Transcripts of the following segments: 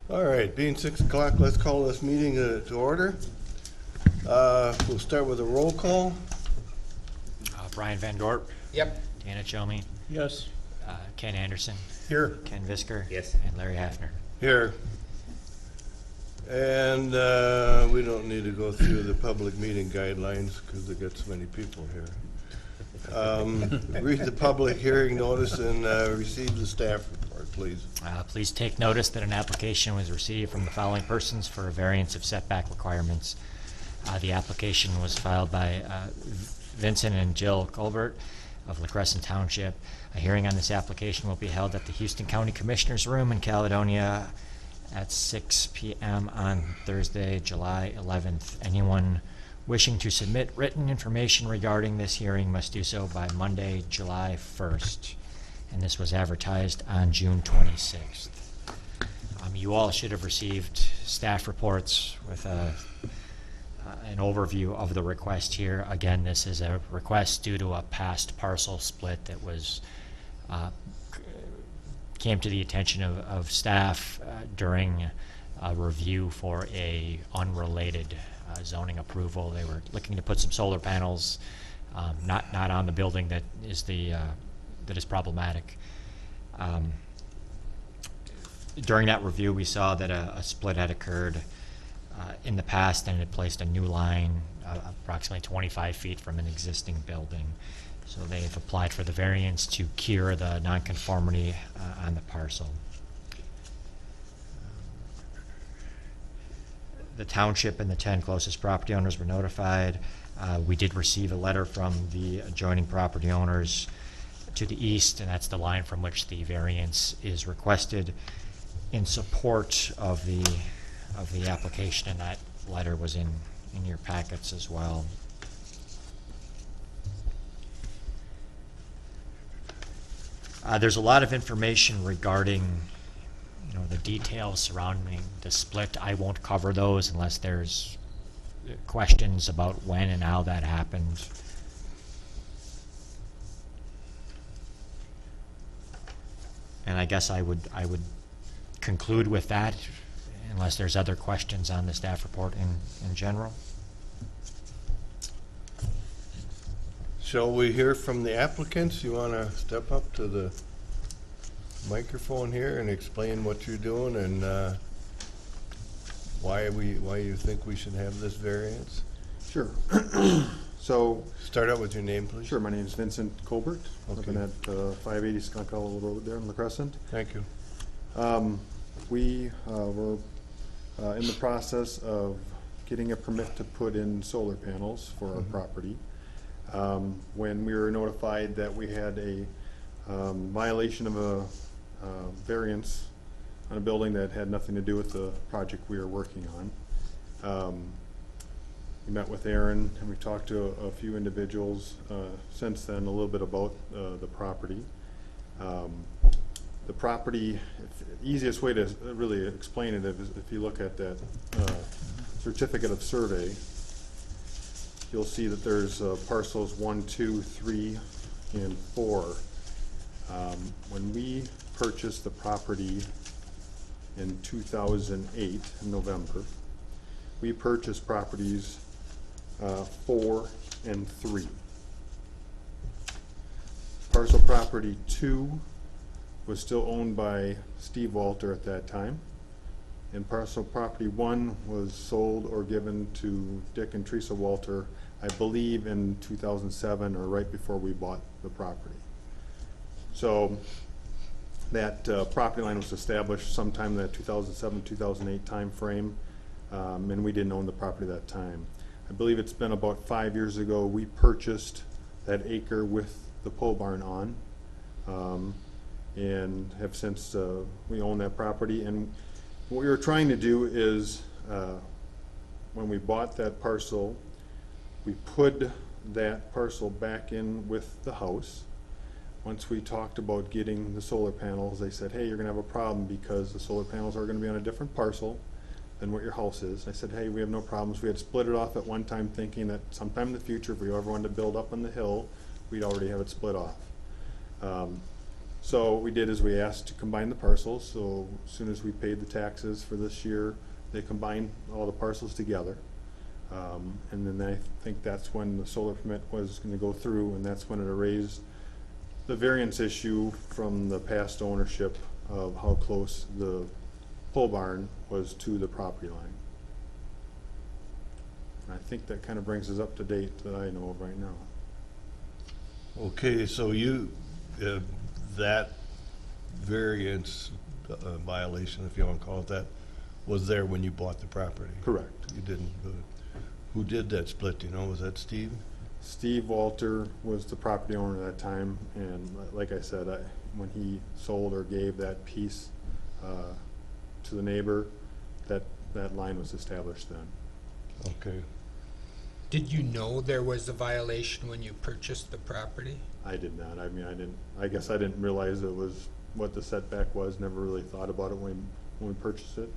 All right, being 6 o'clock, let's call this meeting to order. We'll start with a roll call. Brian Van Dorp, Yep. Dana Chomi, Yes. Ken Anderson, Here. Ken Visker, Yes. and Larry Hafner. Here. And we don't need to go through the public meeting guidelines because they've got so many people here. Read the public hearing notice and receive the staff report, please. Please take notice that an application was received from the following persons for a variance of setback requirements. The application was filed by Vincent and Jill Colbert of La Crescent Township. A hearing on this application will be held at the Houston County Commissioners Room in Caledonia at 6 p.m. on Thursday, July 11th. Anyone wishing to submit written information regarding this hearing must do so by Monday, July 1st. And this was advertised on June 26th. You all should have received staff reports with an overview of the request here. Again, this is a request due to a past parcel split that was came to the attention of staff during a review for a unrelated zoning approval. They were looking to put some solar panels, not on the building that is that is problematic. During that review, we saw that a split had occurred in the past, and it placed a new line approximately 25 feet from an existing building. So they've applied for the variance to cure the nonconformity on the parcel. The township and the 10 closest property owners were notified. We did receive a letter from the adjoining property owners to the east, and that's the line from which the variance is requested in support of the application, and that letter was in your packets as well. There's a lot of information regarding the details surrounding the split. I won't cover those unless there's questions about when and how that happened. And I guess I would conclude with that unless there's other questions on the staff report in general. Shall we hear from the applicants? You want to step up to the microphone here and explain what you're doing and why you think we should have this variance? Sure. So, Start out with your name, please. sure, my name is Vincent Colbert. Okay. Living at 580 Skunk Hollow Road there in La Crescent. Thank you. We were in the process of getting a permit to put in solar panels for our property. When we were notified that we had a violation of a variance on a building that had nothing to do with the project we were working on. We met with Aaron and we talked to a few individuals since then, a little bit about the property. The property, easiest way to really explain it is if you look at that certificate of survey, you'll see that there's parcels 1, 2, 3, and 4. When we purchased the property in 2008, in November, we purchased properties 4 and 3. Parcel property 2 was still owned by Steve Walter at that time, and parcel property 1 was sold or given to Dick and Teresa Walter, I believe in 2007 or right before we bought the property. So that property line was established sometime in that 2007-2008 time frame, and we didn't own the property at that time. I believe it's been about 5 years ago we purchased that acre with the pole barn on, and have since we own that property. And what we were trying to do is when we bought that parcel, we put that parcel back in with the house. Once we talked about getting the solar panels, they said, hey, you're gonna have a problem because the solar panels are gonna be on a different parcel than what your house is. I said, hey, we have no problems. We had split it off at one time thinking that sometime in the future, if we ever wanted to build up on the hill, we'd already have it split off. So what we did is we asked to combine the parcels, so as soon as we paid the taxes for this year, they combined all the parcels together. And then I think that's when the solar permit was gonna go through, and that's when it erased the variance issue from the past ownership of how close the pole barn was to the property line. And I think that kind of brings us up to date that I know of right now. Okay, so you, that variance violation, if you want to call it that, was there when you bought the property? Correct. You didn't, who did that split, do you know? Was that Steve? Steve Walter was the property owner at that time, and like I said, when he sold or gave that piece to the neighbor, that line was established then. Okay. Did you know there was a violation when you purchased the property? I did not. I mean, I guess I didn't realize it was what the setback was. Never really thought about it when we purchased it.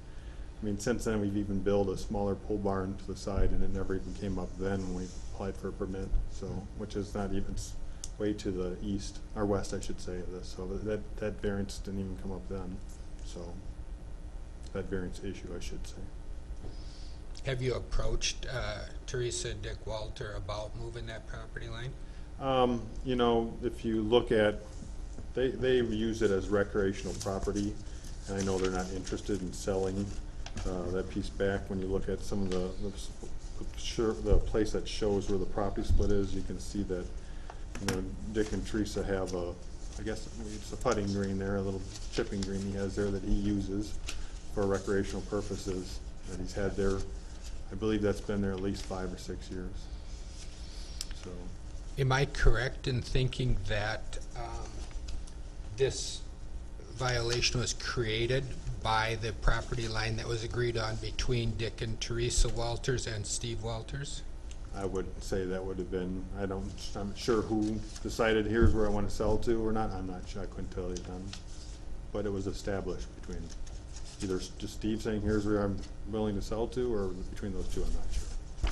I mean, since then, we've even built a smaller pole barn to the side, and it never even came up then when we applied for a permit, so, which is not even, it's way to the east, or west, I should say, of this, so that variance didn't even come up then, so, that variance issue, I should say. Have you approached Teresa and Dick Walter about moving that property line? You know, if you look at, they use it as recreational property, and I know they're not interested in selling that piece back. When you look at some of the place that shows where the property split is, you can see that, you know, Dick and Teresa have I guess it's a putting green there, a little chipping green he has there that he uses for recreational purposes that he's had there. I believe that's been there at least 5 or 6 years. So, Am I correct in thinking that this violation was created by the property line that was agreed on between Dick and Teresa Walters and Steve Walters? I would say that would have been, I'm not sure who decided here's where I want to sell to or not. I'm not sure. I couldn't tell you then. But it was established between either just Steve saying here's where I'm willing to sell to, or between those two, I'm not sure.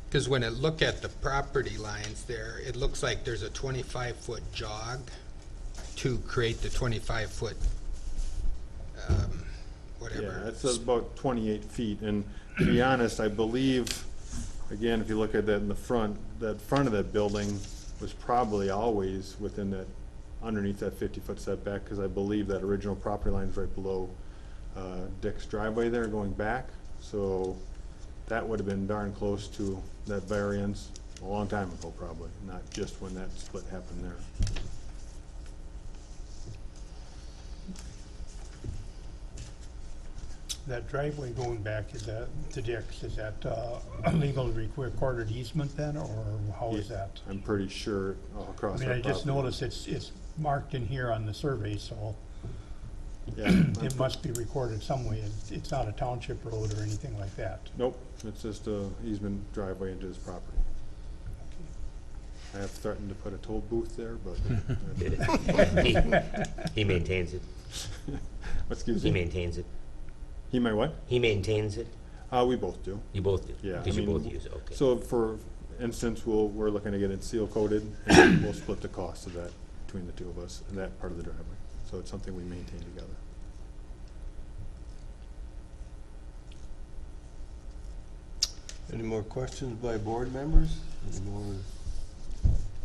Because when I look at the property lines there, it looks like there's a 25-foot jog to create the 25-foot whatever. Yeah, it's about 28 feet. And to be honest, I believe, again, if you look at that in the front, that front of that building was probably always within that, underneath that 50-foot setback, because I believe that original property line is right below Dick's driveway there going back. So that would have been darn close to that variance a long time ago, probably, not just when that split happened there. That driveway going back, is that to Dick's, is that a legal recorded easement then, or how is that? I'm pretty sure all I across mean, that I just property. noticed it's marked in here on the survey, so Yeah, it must be recorded some way. It's not a township road or anything like that. nope, it's just a easement driveway into his property. I have threatened to put a toll booth there, but. He maintains it. Excuse He me? maintains it. He might what? He maintains it. We both do. You both do? Yeah. Because I you mean, both use it, okay. So for instance, we're looking to get it seal coated, and we'll split the cost of that between the two of us in that part of the driveway. So it's something we maintain together. Any more questions by board members? Any more?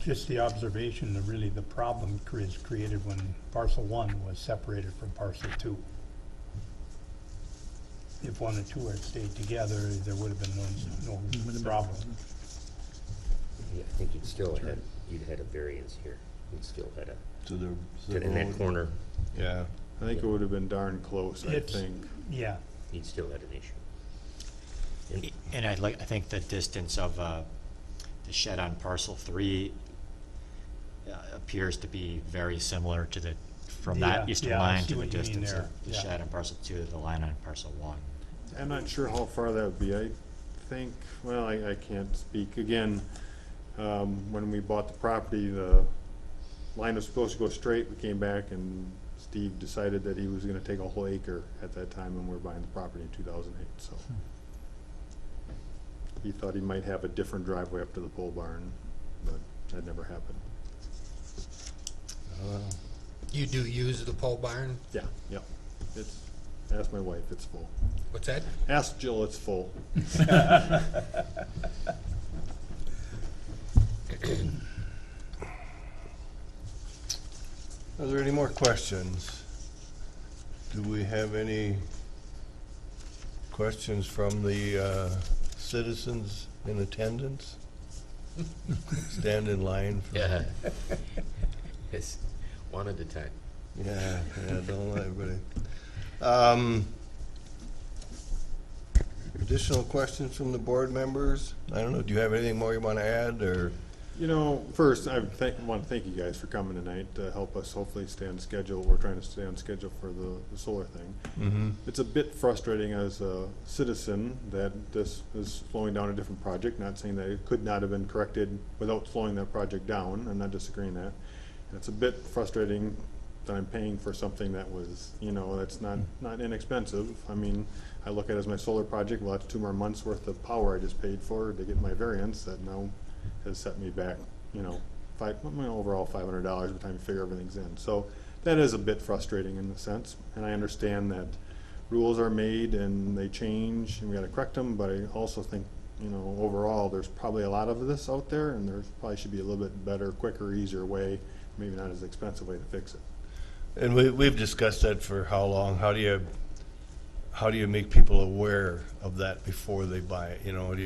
Just the observation that really the problem is created when parcel 1 was separated from parcel 2. If 1 and 2 had stayed together, there would have been no problem. Yeah, I think you'd had a variance here. You'd still had To the in that road? corner, Yeah. I think it would have been darn close, I It's- think. Yeah, you'd still had an issue. And And I think the distance of the shed on parcel 3 appears to be very similar to from that Yeah, eastern yeah, I line see to the what you mean distance there. of the Yeah. shed on parcel 2 to the line on parcel 1. I'm not sure how far that would be. I think, well, I can't speak. Again, when we bought the property, the line was supposed to go straight. We came back and Steve decided that he was gonna take a whole acre at that time when we were buying the property in 2008, so. He thought he might have a different driveway up to the pole barn, but that never happened. You do use the pole barn? Yeah, yep. It's, ask my wife, it's full. What's that? Ask Jill, it's full. Are there any more questions? Do we have any questions from the citizens in attendance? Stand in line for. Yeah. It's one at a time. Yeah, don't let everybody. Additional questions from the board members? I don't know, do you have anything more you want to add, or? You know, first, I want to thank you guys for coming tonight to help us hopefully stay on schedule. We're trying to stay on schedule for the solar thing. Mm-hmm. It's a bit frustrating as a citizen that this is slowing down a different project, not saying that it could not have been corrected without slowing that project down. I'm not disagreeing that. And it's a bit frustrating that I'm paying for something that was, you know, that's not inexpensive. I mean, I look at it as my solar project, well, that's 2 more months worth of power I just paid for to get my variance that now has set me back, you know, overall $500 by the time you figure everything's in. So that is a bit frustrating in a sense, and I understand that rules are made and they change and we gotta correct them, but I also think, you know, overall, there's probably a lot of this out there, and there probably should be a little bit better, quicker, easier way, maybe not as expensive way to fix it. And we've discussed that for how long? How do you make people aware of that before they buy it? You know, do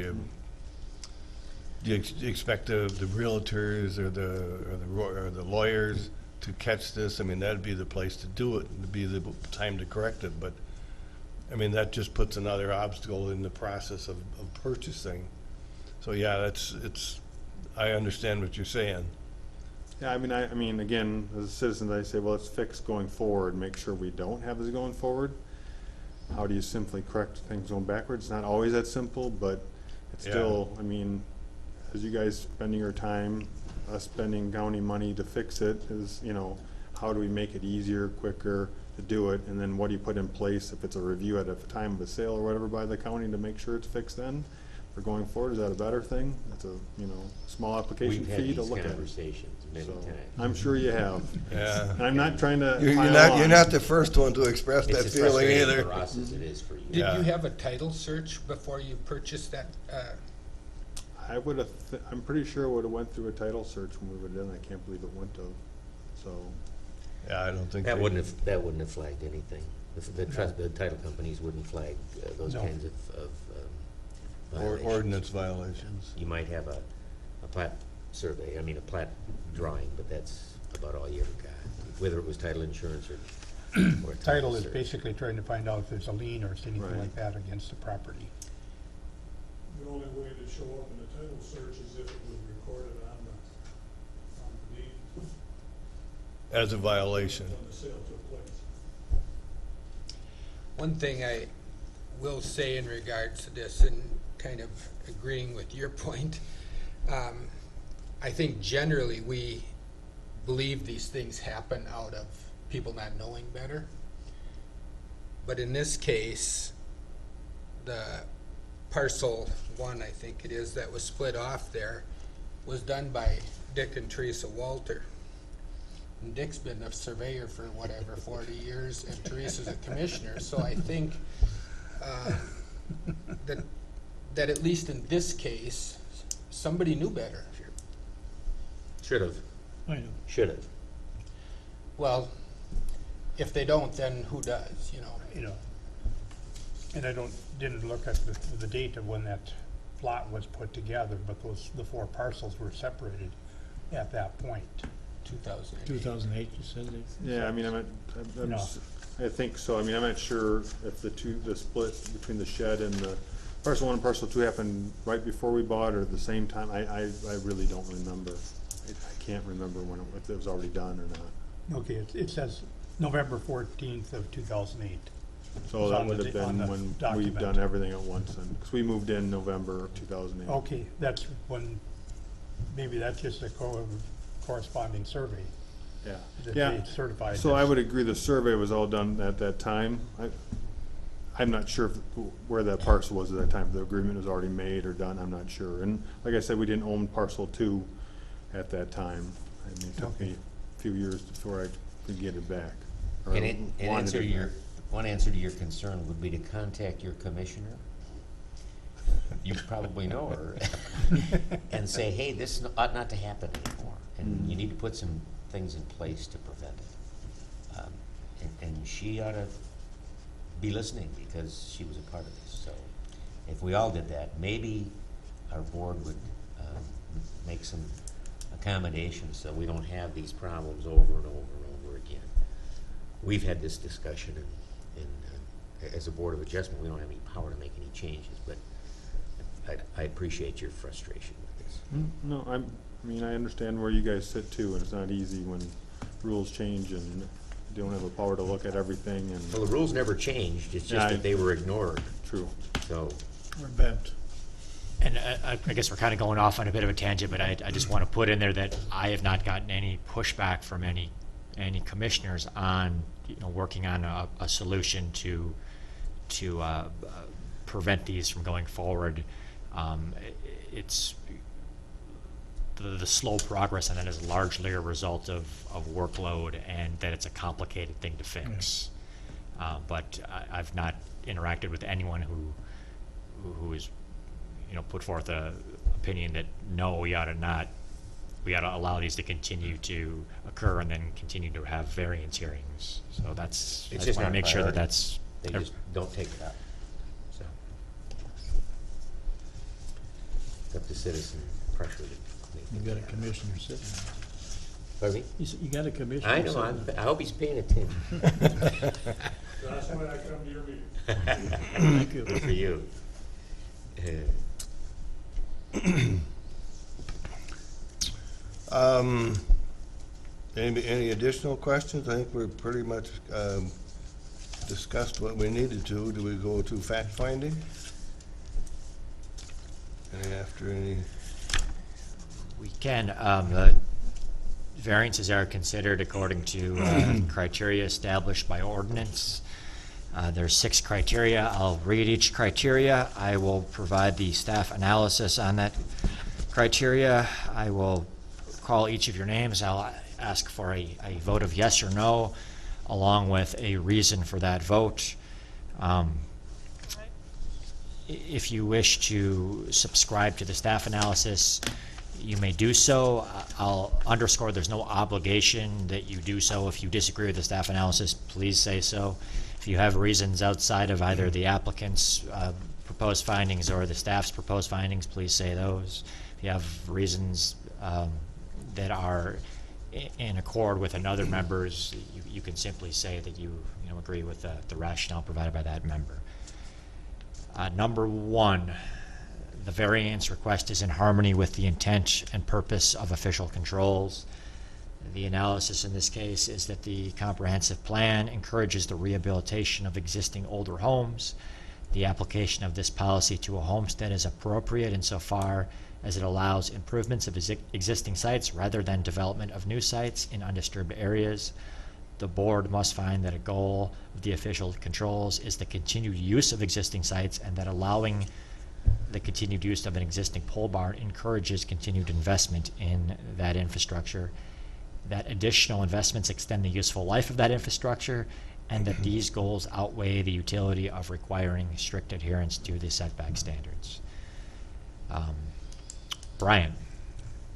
you expect the realtors or the lawyers to catch this? I mean, that'd be the place to do it, and to be the time to correct it. But I mean, that just puts another obstacle in the process of purchasing. So yeah, it's. I understand what you're saying. Yeah, I mean, again, as a citizen, I say, well, let's fix going forward, make sure we don't have this going forward. How do you simply correct things going backwards? It's not always that simple, but it's Yeah. still, I mean, as you guys spending your time, us spending county money to fix it is, you know, how do we make it easier, quicker to do it? And then what do you put in place if it's a review at a time of a sale or whatever by the county to make sure it's fixed then? For going forward, is that a better thing? That's a, you know, small application We've had fee to these look at. conversations many So, times. I'm sure you have. Yeah. And I'm not trying to You're pile not. on. You're not the first one to express It's that as feeling frustrating either. for us as it is for you. Did Yeah. you have a title search before you purchased that? I would have, I'm pretty sure it would have went through a title search when we would have done. I can't believe it went to, so. Yeah, I don't think That they- wouldn't have flagged anything. The title companies wouldn't flag those No. kinds of Or violations. ordinance violations. You might have a plat survey, I mean, a plat drawing, but that's about all you ever got, whether it was title insurance or a Title is search. basically trying to find out if there's a lien or anything Right. like that against the property. The only way to show up in the title search is if it was recorded on the deed As a violation. when the sale took place. One thing I will say in regards to this, and kind of agreeing with your point, I think generally we believe these things happen out of people not knowing better. But in this case, the parcel 1, I think it is, that was split off there, was done by Dick and Teresa Walter. And Dick's been a surveyor for whatever, 40 years, and Teresa's a commissioner, so I think that at least in this case, somebody knew better. Should have, should have. Well, if they don't, then who does, you know? You know, and I didn't look at the date of when that plot was put together, but the 4 parcels were separated at that point. 2008. 2008, you said they? Yeah, I mean, No. I think so. I mean, I'm not sure if the split between the shed and the parcel 1 and parcel 2 happened right before we bought or at the same time. I really don't remember. I can't remember if it was already done or not. Okay, it says November 14th of 2008. So It's that on would the have da- on been the when we've document. done everything at once, and, because we moved in November of 2008. Okay, that's when, maybe that's just a corresponding survey Yeah. that Yeah. they certified. So I as- would agree the survey was all done at that time. I'm not sure where that parcel was at that time. The agreement was already made or done, I'm not sure. And like I said, we didn't own parcel 2 at that time. I mean, it took me a few years before I to get it back. or And wanted answer it your, back. one answer to your concern would be to contact your commissioner. You probably know her. And say, hey, this ought not to happen anymore. And you need to put some things in place to prevent it. And she ought to be listening because she was a part of this. So if we all did that, maybe our board would make some accommodations so we don't have these problems over and over and over again. We've had this discussion, and as a Board of Adjustment, we don't have any power to make any changes, but I appreciate your frustration with this. No, I mean, I understand where you guys sit too, and it's not easy when rules change and you don't have the power to look at everything and, Well, the rules never changed, it's Yeah, just I- that they were ignored, true. so. We're bent. And I guess we're kind of going off on a bit of a tangent, but I just want to put in there that I have not gotten any pushback from any commissioners on, working on a solution to prevent these from going forward. It's the slow progress, and that is largely a result of workload, and that it's a complicated thing to fix. But I've not interacted with anyone who is, put forth a opinion that no, we ought to allow these to continue to occur and then continue to have variance hearings. So I It's just just want not to a make sure that priority. that's. They just don't take it up, so. It's up to citizen pressure to make You things got a happen. commissioner sitting Pardon me? there. You got a commissioner I sitting know, there. I hope he's paying attention. That's why I come to your meeting. Thank you. Good for you. Any additional questions? I think we're pretty much discussed what we needed to. Do we go to fact finding? Any? We can. The variances are considered according to criteria established by ordinance. There's 6 criteria. I'll read each criteria. I will provide the staff analysis on that criteria. I will call each of your names. I'll ask for a vote of yes or no, along with a reason for that vote. If you wish to subscribe to the staff analysis, you may do so. I'll underscore there's no obligation that you do so. If you disagree with the staff analysis, please say so. If you have reasons outside of either the applicant's proposed findings or the staff's proposed findings, please say those. If you have reasons that are in accord with another member's, you can simply say that you agree with the rationale provided by that member. Number 1, the variance request is in harmony with the intent and purpose of official controls. The analysis in this case is that the comprehensive plan encourages the rehabilitation of existing older homes. The application of this policy to a homestead is appropriate insofar as it allows improvements of existing sites rather than development of new sites in undisturbed areas. The board must find that a goal of the official controls is the continued use of existing sites, and that allowing the continued use of an existing pole barn encourages continued investment in that infrastructure, that additional investments extend the useful life of that infrastructure, and that these goals outweigh the utility of requiring strict adherence to the setback standards. Brian?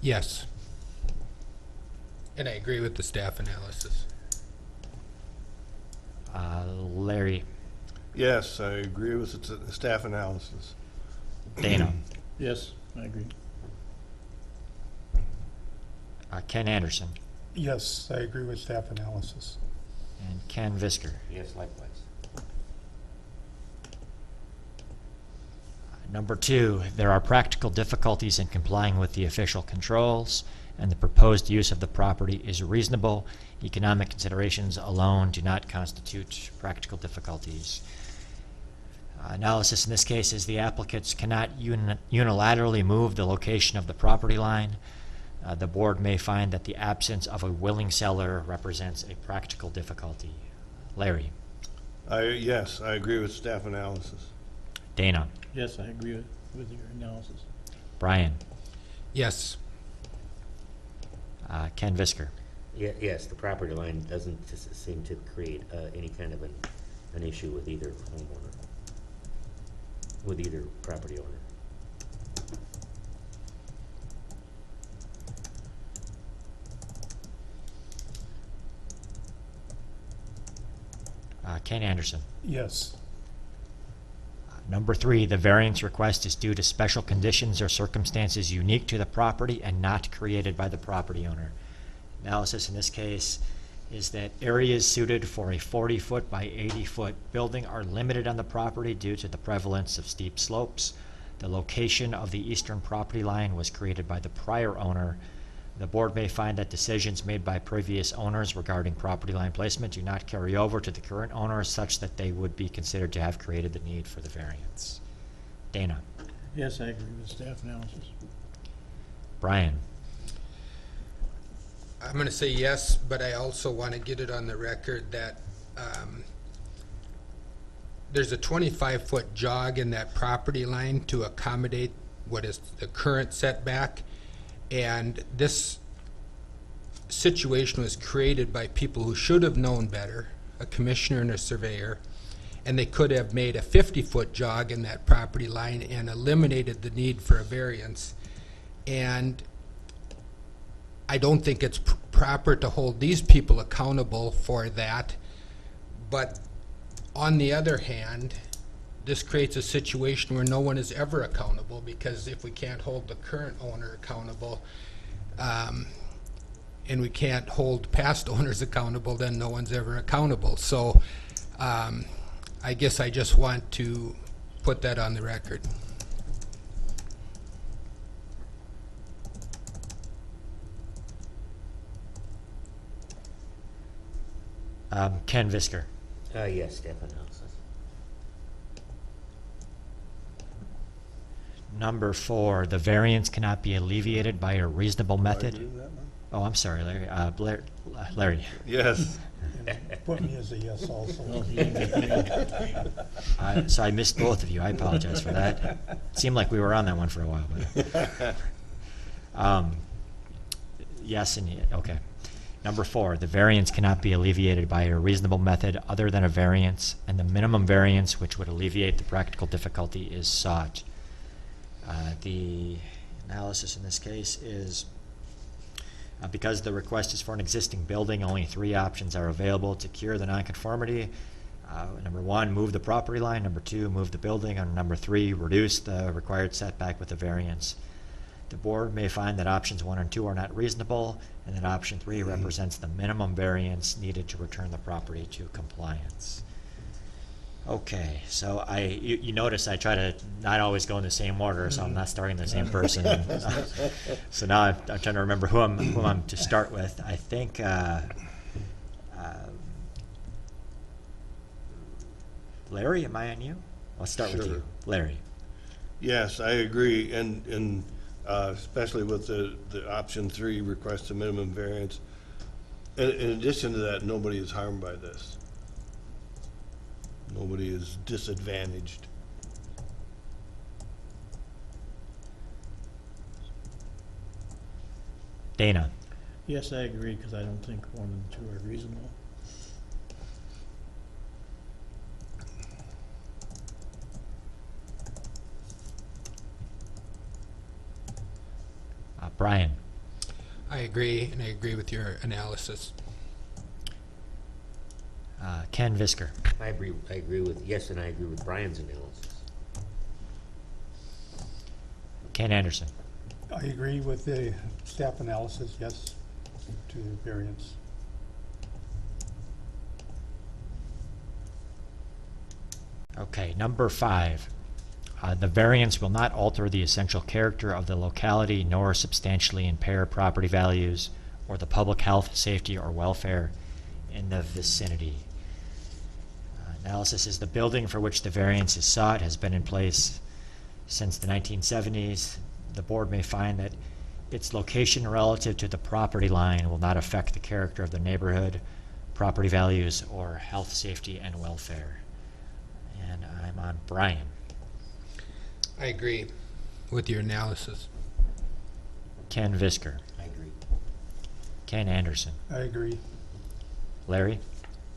Yes. And I agree with the staff analysis. Larry? Yes, I agree with the staff analysis. Dana? Yes, I agree. Ken Anderson? Yes, I agree with staff analysis. And Ken Visker? Yes, likewise. Number 2, there are practical difficulties in complying with the official controls, and the proposed use of the property is reasonable. Economic considerations alone do not constitute practical difficulties. Analysis in this case is the applicants cannot unilaterally move the location of the property line. The board may find that the absence of a willing seller represents a practical difficulty. Larry? Yes, I agree with staff analysis. Dana? Yes, I agree with your analysis. Brian? Yes. Ken Visker? Yes, the property line doesn't seem to create any kind of an issue with either homeowner, with either property owner. Ken Anderson. Yes. Number 3, the variance request is due to special conditions or circumstances unique to the property and not created by the property owner. Analysis in this case is that areas suited for a 40-foot by 80-foot building are limited on the property due to the prevalence of steep slopes. The location of the eastern property line was created by the prior owner. The board may find that decisions made by previous owners regarding property line placement do not carry over to the current owner such that they would be considered to have created the need for the variance. Dana. Yes, I agree with staff analysis. Brian. I'm going to say yes, but I also want to get it on the record that there's a 25-foot jog in that property line to accommodate what is the current setback. And this situation was created by people who should have known better, a commissioner and a surveyor, and they could have made a 50-foot jog in that property line and eliminated the need for a variance. And I don't think it's proper to hold these people accountable for that. But on the other hand, this creates a situation where no one is ever accountable, because if we can't hold the current owner accountable, and we can't hold past owners accountable, then no one's ever accountable. So I guess I just want to put that on the record. Ken Visker. Yes, staff analysis. Number 4, the variance cannot be alleviated by a reasonable method. Oh, I'm sorry, Larry. Larry. Yes. Put me as a yes also. Well, you didn't get me. So I missed both of you. I apologize for that. It seemed like we were on that one for a while. But, yes and okay. Number 4, the variance cannot be alleviated by a reasonable method other than a variance, and the minimum variance which would alleviate the practical difficulty is sought. The analysis in this case is because the request is for an existing building, only 3 options are available to cure the nonconformity. Number 1, move the property line. Number 2, move the building. And number 3, reduce the required setback with a variance. The board may find that options 1 and 2 are not reasonable, and that option 3 represents the minimum variance needed to return the property to compliance. Okay, so you notice I try to not always go in the same order, so I'm not starting the same person. So now I'm trying to remember who I'm to start with. I think Larry, am I on you? I'll start with Sure. you, Larry. Yes, I agree, and especially with the option 3, request a minimum variance. In addition to that, nobody is harmed by this. Nobody is disadvantaged. Dana. Yes, I agree, because I don't think 1 and 2 are reasonable. Brian. I agree, and I agree with your analysis. Ken Visker. I agree with, yes, and I agree with Brian's analysis. Ken Anderson. I agree with the staff analysis, yes, to variance. Okay, number 5. The variance will not alter the essential character of the locality nor substantially impair property values or the public health, safety, or welfare in the vicinity. Analysis is the building for which the variance is sought has been in place since the 1970s. The board may find that its location relative to the property line will not affect the character of the neighborhood, property values, or health, safety, and welfare. And I'm on Brian. I agree with your analysis. Ken Visker. I agree. Ken Anderson. I agree. Larry?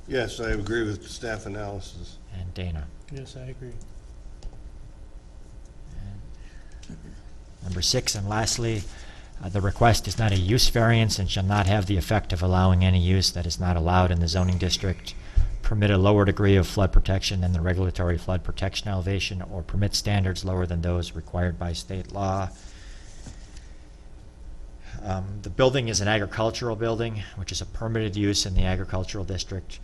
Yes, I agree with the staff analysis. And Dana. Yes, I agree. Number 6, and lastly, the request is not a use variance and shall not have the effect of allowing any use that is not allowed in the zoning district, permit a lower degree of flood protection than the regulatory flood protection elevation, or permit standards lower than those required by state law. The building is an agricultural building, which is a permitted use in the agricultural district.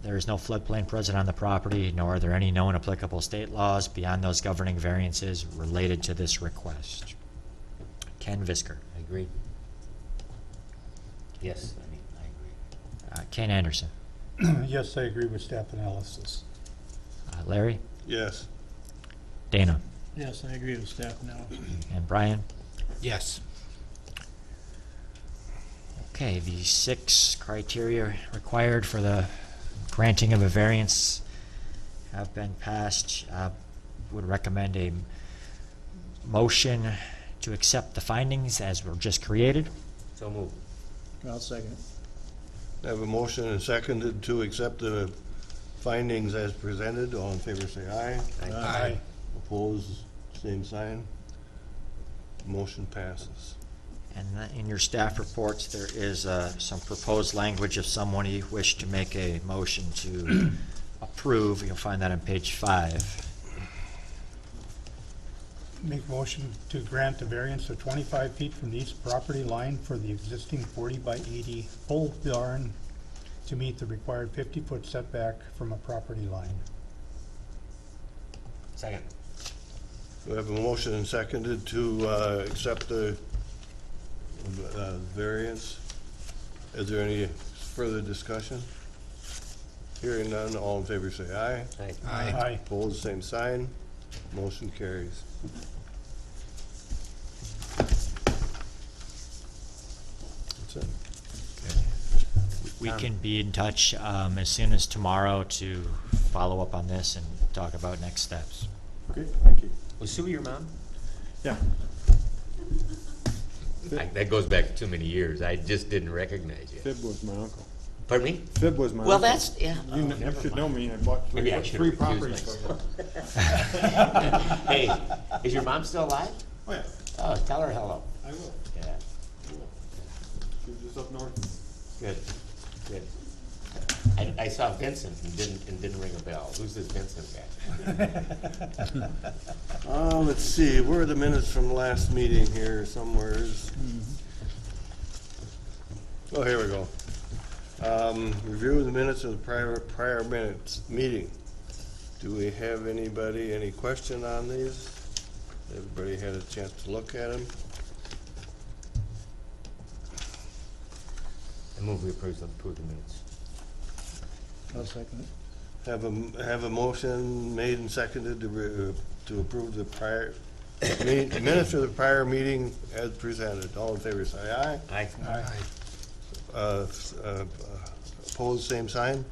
There is no floodplain present on the property, nor are there any known applicable state laws beyond those governing variances related to this request. Ken Visker. I agree. Yes, I agree. Ken Anderson. Yes, I agree with staff analysis. Larry. Yes. Dana. Yes, I agree with staff now. And Brian. Yes. Okay, the 6 criteria required for the granting of a variance have been passed. Would recommend a motion to accept the findings as were just created. So move. I'll second it. I have a motion and seconded to accept the findings as presented. All in favor say aye. Aye. Opposed, same sign. Motion passes. And in your staff reports, there is some proposed language if someone wished to make a motion to approve. You'll find that on page 5. Make motion to grant a variance of 25 feet from the east property line for the existing 40 by 80 pole barn to meet the required 50-foot setback from a property line. Second. We have a motion and seconded to accept the variance. Is there any further discussion? Hearing none, all in favor say aye. Aye. Aye. Opposed, same sign. Motion carries. That's it. We can be in touch as soon as tomorrow to follow up on this and talk about next steps. Okay, thank you. Was Sue your mom? Yeah. That goes back too many years. I just didn't recognize you. Fib was my uncle. Pardon me? Fib was my Well, uncle. that's, yeah. You, Oh, you never should mind. know me. I bought Maybe I should three recuse properties myself. from you. Hey, is your mom still alive? Oh, yeah, Oh, tell her hello. I will. Yeah, She was just up north. good, good. I saw Vincent and didn't ring a bell. Who's this Vincent guy? Let's see, where are the minutes from the last meeting here somewhere? Oh, here we go. Review the minutes of the prior minutes meeting. Do we have any question on these? Everybody had a chance to look at them? I move we approve the minutes. I'll second it. Have a motion made and seconded to approve the prior minutes of the prior meeting as presented. All in favor say aye. Aye. Aye. Opposed, same sign.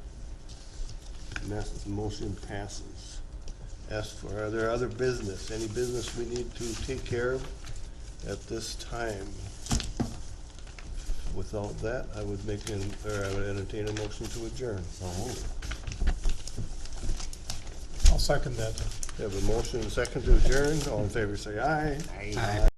Motion passes. Are there other business? Any business we need to take care of at this time? Without that, I would entertain a motion to adjourn. So move. I'll second that. We have a motion and second to adjourn. All in favor say aye. Aye. Aye.